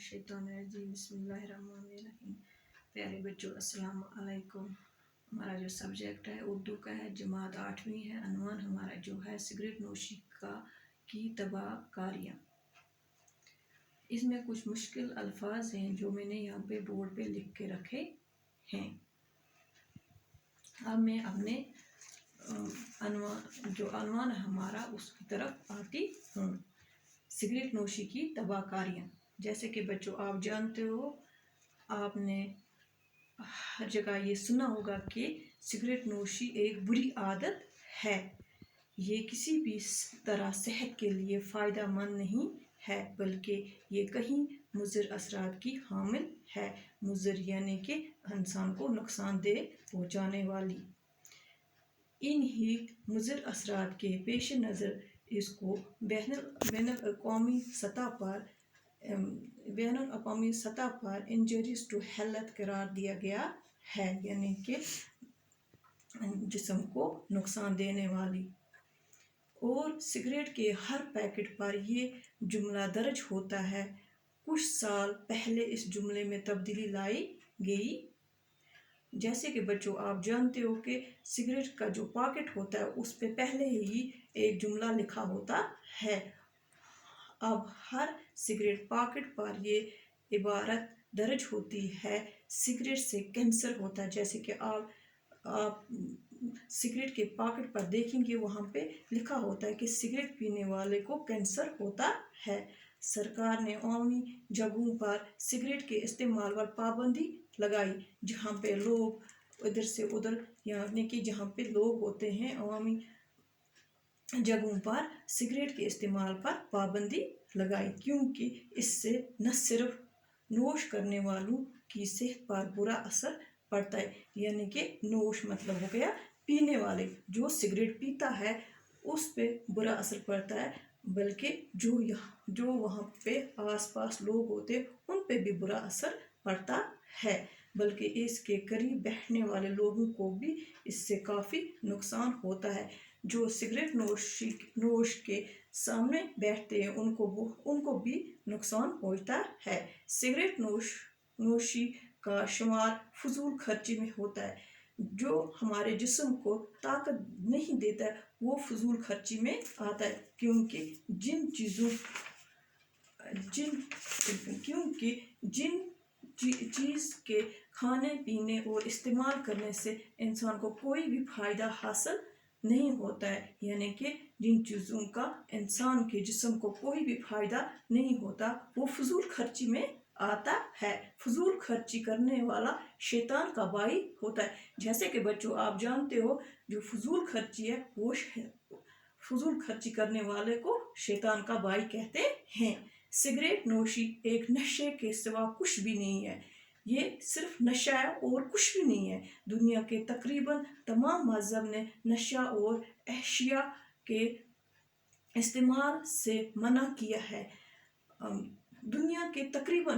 الشیطان الرجیم بسم اللہ الرحمن الرحیم۔ پیارے بچوں السلام علیکم۔ ہمارا جو سبجیکٹ ہے اردو کا ہے، جماعت 8ویں ہے۔ عنوان ہمارا جو ہے سگریٹ نوشی کی تباہ کاریاں۔ اس میں کچھ مشکل الفاظ ہیں جو میں نے یہاں پہ بورڈ پہ لکھ کے رکھے ہیں۔ اب میں اپنے عنوان ہمارا اس کی طرف آتی ہوں۔ سگریٹ نوشی کی تباہ کاریاں۔ جیسے کہ بچوں آپ جانتے ہو، آپ نے ہر جگہ یہ سنا ہوگا کہ سگریٹ نوشی ایک بری عادت ہے۔ یہ کسی بھی طرح صحت کے لیے فائدہ مند نہیں ہے، بلکہ یہ کہیں مضر اثرات کی حامل ہے۔ مضر یعنی کہ انسان کو نقصان دہ پہنچانے والی۔ انہی مضر اثرات کے پیش نظر اس کو بین الاقوامی سطح پر انجریز ٹو ہیلتھ قرار دیا گیا ہے، یعنی کہ جسم کو نقصان دینے والی۔ اور سگریٹ کے ہر پیکٹ پر یہ جملہ درج ہوتا ہے۔ کچھ سال پہلے اس جملے میں تبدیلی لائی گئی۔ جیسے کہ بچوں آپ جانتے ہو کہ سگریٹ کا جو پاکٹ ہوتا ہے اس پہ پہلے ہی ایک جملہ لکھا ہوتا ہے۔ اب ہر سگریٹ پاکٹ پر یہ عبارت درج ہوتی ہے، سگریٹ سے کینسر ہوتا ہے۔ جیسے کہ آپ سگریٹ کے پاکٹ پر دیکھیں گے، وہاں پہ لکھا ہوتا ہے کہ سگریٹ پینے والے کو کینسر ہوتا ہے۔ سرکار نے عوامی جگہوں پر سگریٹ کے استعمال پر پابندی لگائی۔ جہاں پہ لوگ ادھر سے ادھر، یعنی کہ جہاں پہ لوگ ہوتے ہیں عوامی جگہوں پر سگریٹ کے استعمال پر پابندی لگائی، کیونکہ اس سے نہ صرف نوش کرنے والوں کی صحت پر برا اثر پڑتا ہے، یعنی کہ نوش مطلب ہو گیا پینے والے، جو سگریٹ پیتا ہے اس پہ برا اثر پڑتا ہے، بلکہ جو وہاں پہ آس پاس لوگ ہوتے ہیں ان پہ بھی برا اثر پڑتا ہے، بلکہ اس کے قریب بیٹھنے والے لوگوں کو بھی اس سے کافی نقصان ہوتا ہے۔ جو سگریٹ نوش کے سامنے بیٹھتے ہیں ان کو بھی نقصان پہنچتا ہے۔ سگریٹ نوشی کا شمار فضول خرچی میں ہوتا ہے۔ جو ہمارے جسم کو طاقت نہیں دیتا ہے وہ فضول خرچی میں آتا ہے، کیونکہ جن چیز کے کھانے پینے اور استعمال کرنے سے انسان کو کوئی بھی فائدہ حاصل نہیں ہوتا ہے، یعنی کہ جن چیزوں کا انسان کے جسم کو کوئی بھی فائدہ نہیں ہوتا وہ فضول خرچی میں آتا ہے۔ فضول خرچی کرنے والا شیطان کا بھائی ہوتا ہے۔ جیسے کہ بچوں آپ جانتے ہو جو فضول خرچی ہے وہ فضول خرچی کرنے والے کو شیطان کا بھائی کہتے ہیں۔ سگریٹ نوشی ایک نشے کے سوا کچھ بھی نہیں ہے۔ یہ صرف نشہ ہے اور کچھ بھی نہیں ہے۔ دنیا کے تقریباً تمام مذہب نے نشہ اور اشیاء کے استعمال سے منع کیا ہے۔ دنیا کے تقریباً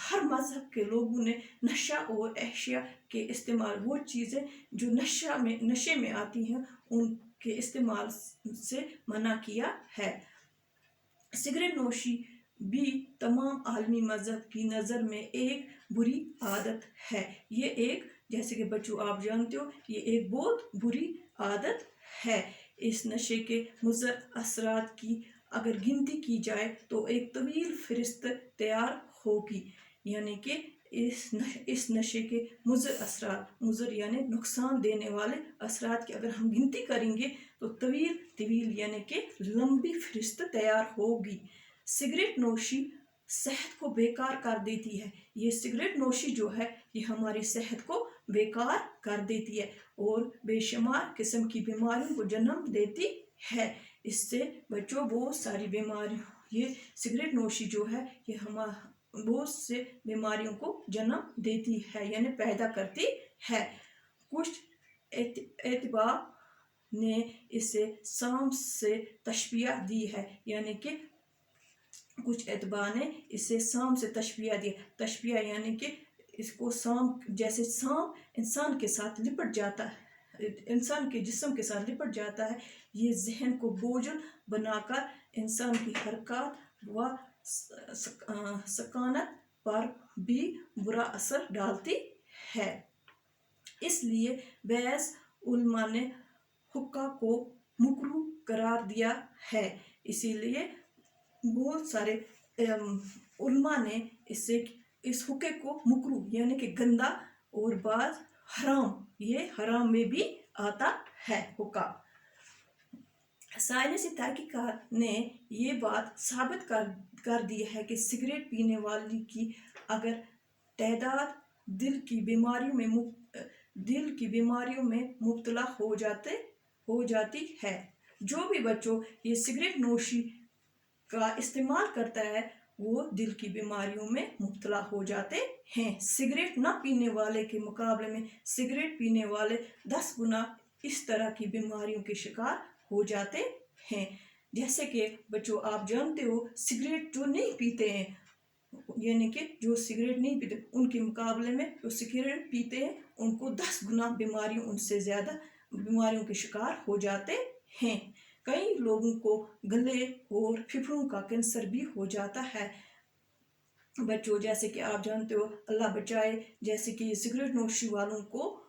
ہر مذہب کے لوگوں نے نشہ اور اشیاء کے استعمال، وہ چیزیں جو نشے میں آتی ہیں، ان کے استعمال سے منع کیا ہے۔ سگریٹ نوشی بھی تمام عالمی مذہب کی نظر میں ایک بری عادت ہے۔ جیسے کہ بچوں آپ جانتے ہو یہ ایک بہت بری عادت ہے۔ اس نشے کے مضر اثرات کی اگر گنتی کی جائے تو ایک طویل فہرست تیار ہوگی، یعنی کہ اس نشے کے مضر اثرات، مضر یعنی نقصان دینے والے اثرات کی اگر ہم گنتی کریں گے تو طویل یعنی کہ لمبی فہرست تیار ہوگی۔ سگریٹ نوشی صحت کو بیکار کر دیتی ہے۔ یہ سگریٹ نوشی جو ہے یہ ہماری صحت کو بیکار کر دیتی ہے اور بے شمار قسم کی بیماریوں کو جنم دیتی ہے۔ اس سے بچوں بہت ساری بیماریوں، یہ سگریٹ نوشی جو ہے یہ بہت سے بیماریوں کو جنم دیتی ہے، یعنی پیدا کرتی ہے۔ کچھ اطباء نے اسے سانپ سے تشبیہ دی ہے، یعنی کہ کچھ اطباء نے اسے سانپ سے تشبیہ یعنی کہ اس کو سانپ، جیسے سانپ انسان کے ساتھ لپٹ جاتا ہے، انسان کے جسم کے ساتھ لپٹ جاتا ہے، یہ ذہن کو بوجھل بنا کر انسان کی حرکات و सकानत पर भी बुरा असर डालती है। इसलिए बैज़ उलमा ने हुक्का को मकरूह करार दिया है। इसीलिए बहुत सारे उलमा ने इस हुक्के को मकरूह यानी कि गंदा और बाज हराम, ये हराम में भी आता है हुक्का। साइंसी तहकीकात ने ये बात साबित कर दी है कि सिगरेट पीने वाले की अगर तादाद दिल की बीमारियों में मुब्तला हो जाती है। जो भी बच्चों ये सिगरेट नोशी का इस्तेमाल करता है वो दिल की बीमारियों में मुब्तला हो जाते हैं। सिगरेट न पीने वाले के मुकाबले में सिगरेट पीने वाले 10 गुना इस तरह की बीमारियों के शिकार हो जाते हैं। जैसे कि बच्चों आप जानते हो सिगरेट जो नहीं पीते हैं, यानी कि जो सिगरेट नहीं पीते उनके मुकाबले में जो सिगरेट पीते हैं उनको 10 गुना बीमारियों उनसे ज़्यादा बीमारियों के शिकार हो जाते हैं। कई लोगों को गले और फेफड़ों का कैंसर भी हो जाता है। बच्चों जैसे कि आप जानते हो अल्लाह बचाए, जैसे कि सिगरेट नोशी वालों को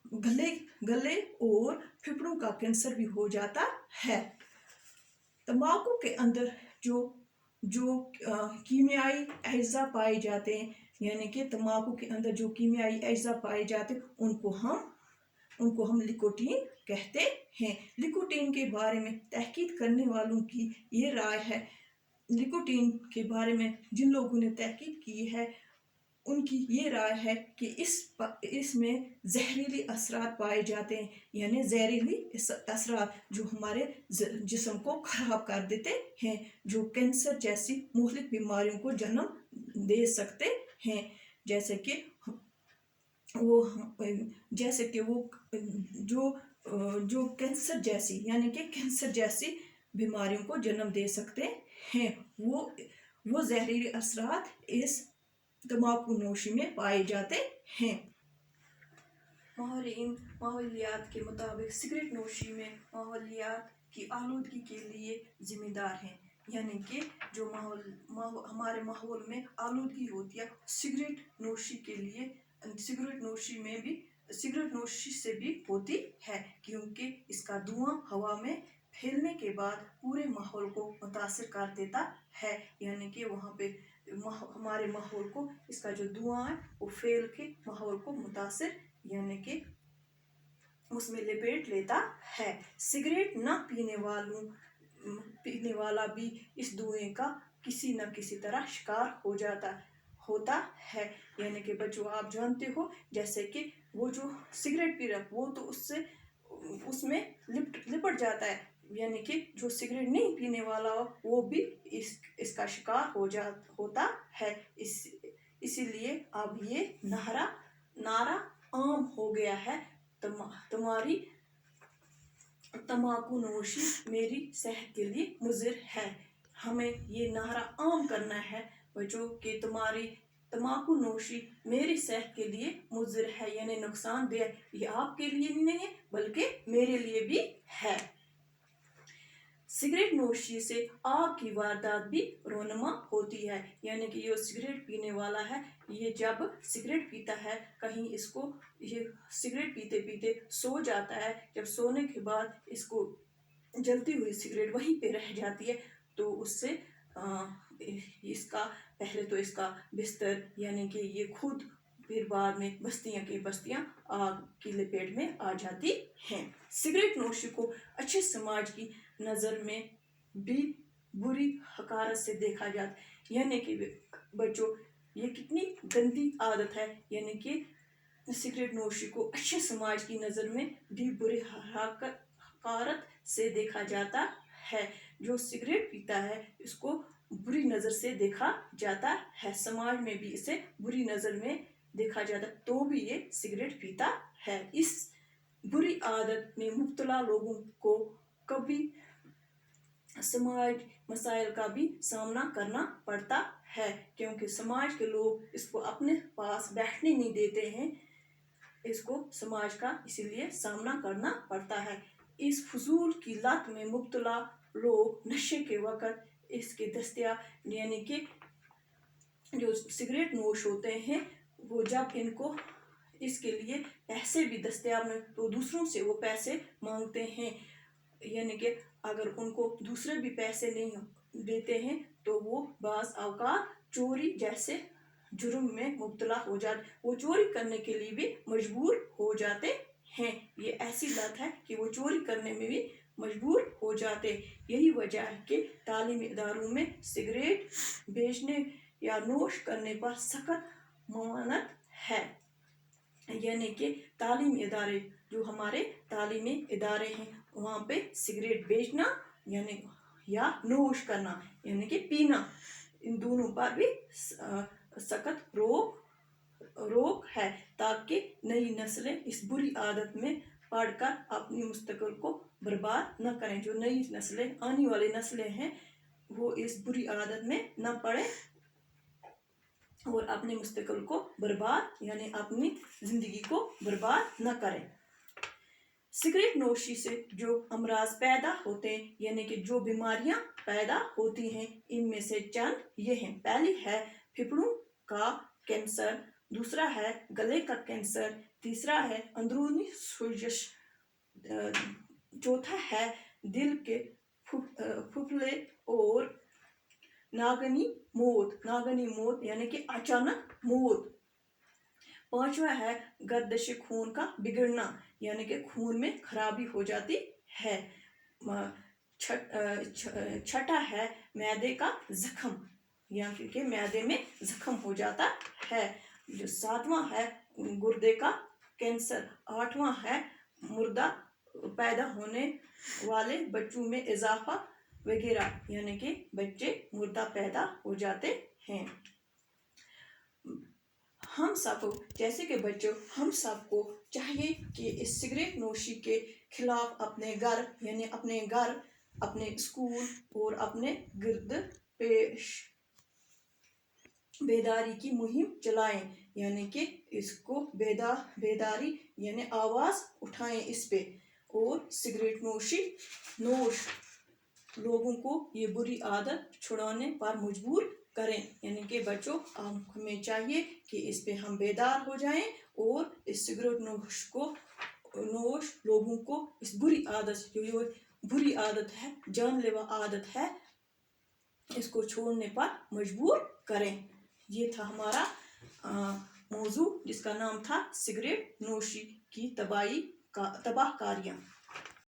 गले और फेफड़ों का कैंसर भी हो जाता है। तंबाकू के अंदर जो कीमियाई अज्जा पाए जाते हैं, यानी कि तंबाकू के अंदर जो कीमियाई अज्जा पाए जाते हैं उनको हम निकोटीन कहते हैं। निकोटीन के बारे में तहकीक करने वालों की ये राय है, निकोटीन के बारे में जिन लोगों ने तहकीक की है उनकी ये राय है कि इसमें जहरीली असरात पाए जाते हैं, यानी जहरीली असरात जो हमारे जिस्म को ख़राब कर देते हैं, जो कैंसर जैसी मुख्तलिफ बीमारियों को जन्म दे सकते हैं। जैसे कि वो जो कैंसर जैसी यानी कि कैंसर जैसी बीमारियों को जन्म दे सकते हैं, वो जहरीले असरात इस तंबाकू नोशी में पाए जाते हैं। माहौलियात के मुताबिक सिगरेट नोशी में माहौलियात की आलूदगी के लिए जिम्मेदार हैं, यानी कि जो हमारे माहौल में आलूदगी होती है सिगरेट नोशी से भी होती है, क्योंकि इसका धुआं हवा में फैलने के बाद पूरे माहौल को मुतासिर कर देता है। यानी कि वहाँ पे हमारे माहौल को इसका जो धुआं है वो फैल के माहौल को मुतासिर यानी कि उसमें लपेट लेता है। सिगरेट न पीने वाला भी इस धुएं का किसी न किसी तरह शिकार होता है। यानी कि बच्चों आप जानते हो जैसे कि वो जो सिगरेट पी रहा वो तो उसमें लिपट जाता है, यानी कि जो सिगरेट नहीं पीने वाला हो वो भी इसका शिकार होता है। इसीलिए अब ये नारा आम हो गया है, तुम्हारी तंबाकू नोशी मेरी सेहत के लिए मुज़िर है। हमें ये नारा आम करना है बच्चों कि तुम्हारी तंबाकू नोशी मेरी सेहत के लिए मुज़िर है, यानी नुकसानदेह। ये आपके लिए ही नहीं है बल्कि मेरे लिए भी है। सिगरेट नोशी से आग की वारदात भी रोनमा होती है, यानी कि ये सिगरेट पीने वाला है ये जब सिगरेट पीता है कहीं ये सिगरेट पीते पीते सो जाता है, जब सोने के बाद इसको जलती हुई सिगरेट वहीं पे रह जाती है तो उससे पहले तो इसका बिस्तर यानी कि ये खुद, फिर बाद में बस्तियां आग की लपेट में आ जाती हैं। सिगरेट नोशी को अच्छे समाज की नज़र में भी बुरी हकारत से देखा जाता है, यानी कि बच्चों ये कितनी गंदी आदत है, यानी कि सिगरेट नोशी को अच्छे समाज की नज़र में भी बुरी हकारत से देखा जाता है। जो सिगरेट पीता है इसको बुरी नज़र से देखा जाता है, समाज में भी इसे बुरी नज़र में देखा जाता तो भी ये सिगरेट पीता है। इस बुरी आदत में मुब्तला लोगों को कभी समाज मसाइल का भी सामना करना पड़ता है, क्योंकि समाज के लोग इसको अपने पास बैठने नहीं देते हैं, इसको समाज का इसीलिए सामना करना पड़ता है। इस फजूल की लत में मुब्तला लोग नशे के वक़्त इसके दस्तयाब यानी कि जो सिगरेट नोश होते हैं वो जब इनको इसके लिए पैसे भी दस्तयाब नहीं तो दूसरों से वो पैसे मांगते हैं, यानी कि अगर उनको दूसरे भी पैसे नहीं देते हैं तो वो बाज़ औक़ात चोरी जैसे जुर्म में मुब्तला हो जाते, वो चोरी करने के लिए भी मजबूर हो जाते हैं। ये ऐसी लत है कि वो चोरी करने में भी मजबूर हो जाते। यही वजह है कि तालीमी इदारों में सिगरेट बेचने या नोश करने पर सख्त ममानत है, यानी कि तालीमी इदारे जो हमारे तालीमी इदारे हैं वहाँ पे सिगरेट बेचना यानी या नोश करना यानी कि पीना, इन दोनों पर भी सख्त रोक है, ताकि नई नस्लें इस बुरी आदत में पढ़कर अपनी मुस्तकबिल को बर्बाद न करें। जो नई नस्लें आने वाली नस्लें हैं वो इस बुरी आदत में न पड़े और अपने मुस्तकबिल को बर्बाद यानी अपनी ज़िंदगी को बर्बाद न करें। सिगरेट नोशी से जो अमराज पैदा होते हैं यानी कि जो बीमारियां पैदा होती हैं इनमें से चंद ये हैं। पहली है फेफड़ों का कैंसर, दूसरा है गले का कैंसर, तीसरा है अंदरूनी सोजिश, चौथा है दिल के फुफले और नागनी मौत यानी कि अचानक मौत, पांचवा है गर्दिश खून का बिगड़ना यानी कि खून में खराबी हो जाती है, छठा है मैदे का जख्म यानी कि मैदे में जख्म हो जाता है, जो सातवां है गुर्दे का कैंसर, आठवां है मुर्दा पैदा होने वाले बच्चों में इजाफा वगैरह यानी कि बच्चे मुर्दा पैदा हो जाते हैं। हम सब जैसे कि बच्चों हम सबको चाहिए कि इस सिगरेट नोशी के खिलाफ अपने घर अपने स्कूल और अपने गिर्द पेश बेदारी की मुहिम चलाएं, यानी कि इसको बेदारी यानी आवाज़ उठाएं इस पे, और सिगरेट नोश लोगों को ये बुरी आदत छुड़ाने पर मजबूर करें, यानी कि बच्चों हमें चाहिए कि इस पे हम बेदार हो जाएं और इस सिगरेट नोश लोगों को इस बुरी आदत जो बुरी आदत है जानलेवा आदत है इसको छोड़ने पर मजबूर करें। ये था हमारा मौजू जिसका नाम था सिगरेट नोशी की तबाहकारियाँ।